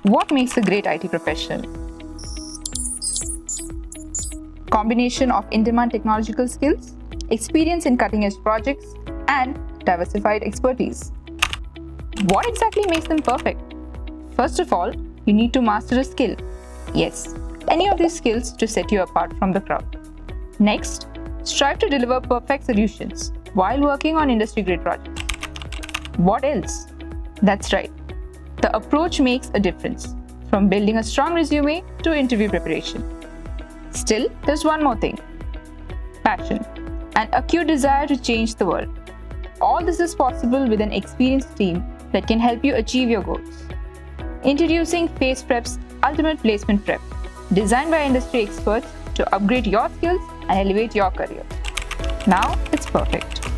What makes a great IT professional? Combination of in-demand technological skills, experience in cutting-edge projects, and diversified expertise. What exactly makes them perfect? First of all, you need to master a skill. Yes, any of these skills to set you apart from the crowd. Next, strive to deliver perfect solutions while working on industry-grade projects. What else? That's right. The approach makes a difference, from building a strong resume to interview preparation. Still, there's one more thing. Passion, an acute desire to change the world. All this is possible with an experienced team that can help you achieve your goals. Introducing Face Prep's Ultimate Placement Prep, designed by industry experts to upgrade your skills and elevate your career. Now it's perfect.